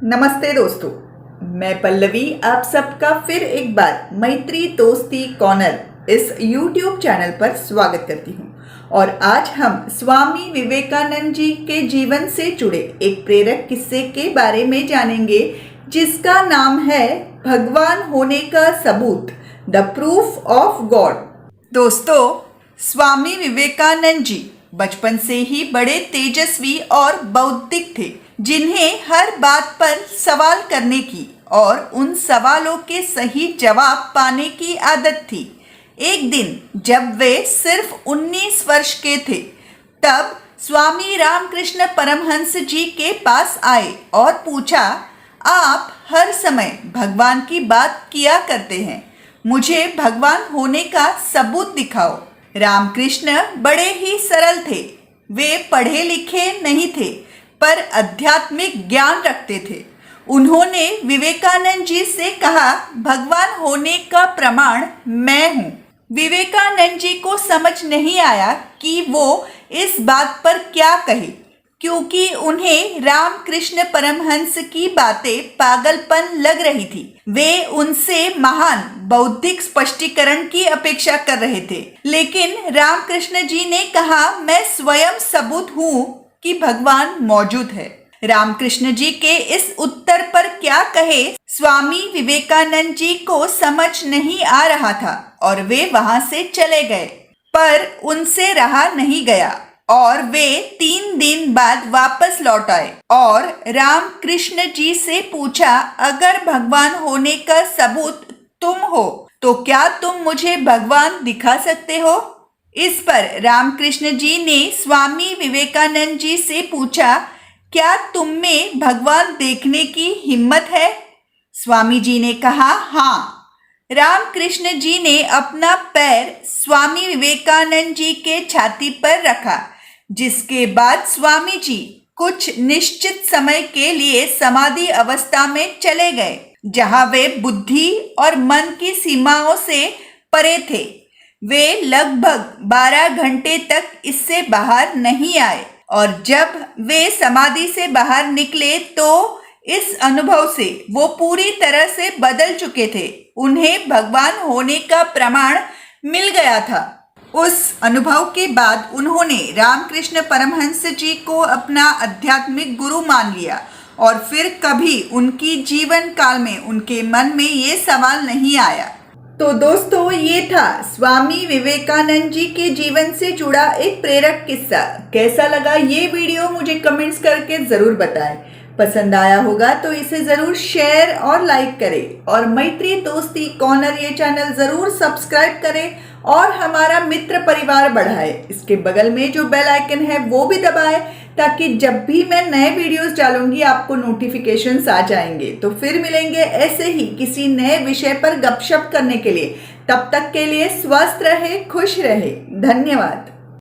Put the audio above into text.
नमस्ते दोस्तों, मैं पल्लवी आप सबका फिर एक बार मैत्री दोस्ती कॉर्नर इस YouTube चैनल पर स्वागत करती हूँ। और आज हम स्वामी विवेकानंद जी के जीवन से जुड़े एक प्रेरक किस्से के बारे में जानेंगे, जिसका नाम है भगवान होने का सबूत, द प्रूफ ऑफ गॉड। दोस्तों, स्वामी विवेकानंद जी बचपन से ही बड़े तेजस्वी और बौद्धिक थे, जिन्हें हर बात पर सवाल करने की और उन सवालों के सही जवाब पाने की आदत थी। एक दिन जब वे सिर्फ 19 वर्ष के थे, तब स्वामी रामकृष्ण परमहंस जी के पास आए और पूछा, आप हर समय भगवान की बात किया करते हैं, मुझे भगवान होने का सबूत दिखाओ। रामकृष्ण बड़े ही सरल थे। वे पढ़े लिखे नहीं थे, पर आध्यात्मिक ज्ञान रखते थे। उन्होंने विवेकानंद जी से कहा, भगवान होने का प्रमाण मैं हूँ। विवेकानंद जी को समझ नहीं आया कि वो इस बात पर क्या कहे, क्योंकि उन्हें रामकृष्ण परमहंस की बातें पागलपन लग रही थी। वे उनसे महान बौद्धिक स्पष्टीकरण की अपेक्षा कर रहे थे, लेकिन रामकृष्ण जी ने कहा, मैं स्वयं सबूत हूँ कि भगवान मौजूद है। रामकृष्ण जी के इस उत्तर पर क्या कहे, स्वामी विवेकानंद जी को समझ नहीं आ रहा था और वे वहां से चले गए। पर उनसे रहा नहीं गया और वे 3 दिन बाद वापस लौट आए और रामकृष्ण जी से पूछा, अगर भगवान होने का सबूत तुम हो तो क्या तुम मुझे भगवान दिखा सकते हो? इस पर रामकृष्ण जी ने स्वामी विवेकानंद जी से पूछा, क्या तुम में भगवान देखने की हिम्मत है? स्वामी जी ने कहा, हाँ। रामकृष्ण जी ने अपना पैर स्वामी विवेकानंद जी के छाती पर रखा, जिसके बाद स्वामी जी कुछ निश्चित समय के लिए समाधि अवस्था में चले गए, जहां वे बुद्धि और मन की सीमाओं से परे थे। वे लगभग 12 घंटे तक इससे बाहर नहीं आए और जब वे समाधि से बाहर निकले तो इस अनुभव से वो पूरी तरह से बदल चुके थे। उन्हें भगवान होने का प्रमाण मिल गया था। उस अनुभव के बाद उन्होंने रामकृष्ण परमहंस जी को अपना आध्यात्मिक गुरु मान लिया और फिर कभी उनकी जीवन काल में उनके मन में ये सवाल नहीं आया। तो दोस्तों, ये था स्वामी विवेकानंद जी के जीवन से जुड़ा एक प्रेरक किस्सा। कैसा लगा ये वीडियो मुझे कमेंट्स करके ज़रूर बताएं। पसंद आया होगा तो इसे ज़रूर शेयर और लाइक करें और मैत्री दोस्ती कॉर्नर ये चैनल ज़रूर सब्सक्राइब करें और हमारा मित्र परिवार बढ़ाए। इसके बगल में जो बेल आइकन है वो भी दबाएं, ताकि जब भी मैं नए वीडियोस डालूंगी आपको नोटिफिकेशंस आ जाएंगे। तो फिर मिलेंगे ऐसे ही किसी नए विषय पर गपशप करने के लिए। तब तक के लिए स्वस्थ रहे, खुश रहे। धन्यवाद।